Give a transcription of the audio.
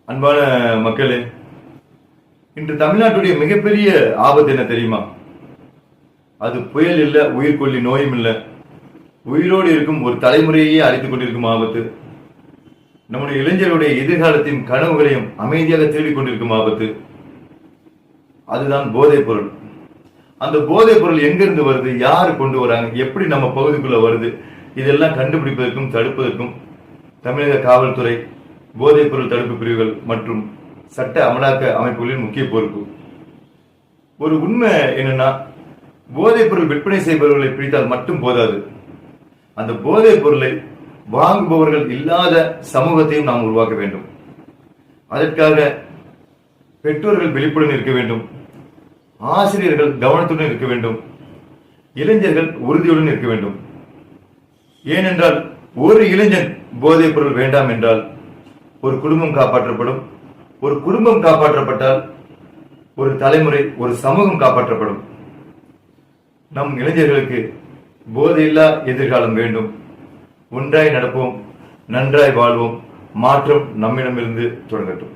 அன்பான மக்களே, இன்று தமிழ்நாட்டுடைய மிகப்பெரிய ஆபத்து என்ன தெரியுமா? அது புயல் இல்ல, உயிர்கொல்லி நோயும் இல்ல, உயிரோடு இருக்கும் ஒரு தலைமுறையே அழைத்துக் கொண்டிருக்கும் ஆபத்து. நம்முடைய இளைஞருடைய எதிர்காலத்தின் கனவுகளையும் அமைதியாக தேடிக் கொண்டிருக்கும் ஆபத்து. அதுதான் போதைப் பொருள். அந்த போதைப் பொருள் எங்கிருந்து வருது, யாரு கொண்டு வராங்க, எப்படி நம்ம பகுதிக்குள்ள வருது, இதெல்லாம் கண்டுபிடிப்பதற்கும் தடுப்பதற்கும் தமிழக காவல்துறை, போதைப் பொருள் தடுப்பு பிரிவுகள் மற்றும் சட்ட அமலாக்க அமைப்புகளின் முக்கிய பொறுப்பு. ஒரு உண்மை என்னன்னா, போதைப் பொருள் விற்பனை செய்பவர்களை பிடித்தால் மட்டும் போதாது. அந்த போதைப் பொருளை வாங்குபவர்கள் இல்லாத சமூகத்தையும் நாம் உருவாக்க வேண்டும். அதற்காக பெற்றோர்கள் விழிப்புடன் இருக்க வேண்டும், ஆசிரியர்கள் கவனத்துடன் இருக்க வேண்டும், இளைஞர்கள் உறுதியுடன் இருக்க வேண்டும். ஏனென்றால் ஒரு இளைஞன் போதைப் பொருள் வேண்டாம் என்றால் ஒரு குடும்பம் காப்பாற்றப்படும். ஒரு குடும்பம் காப்பாற்றப்பட்டால் ஒரு தலைமுறை, ஒரு சமூகம் காப்பாற்றப்படும். நம் இளைஞர்களுக்கு போதையில்லா எதிர்காலம் வேண்டும். ஒன்றாய் நடப்போம், நன்றாய் வாழ்வோம். மாற்றம் நம்மிடமிருந்து தொடங்கட்டும்.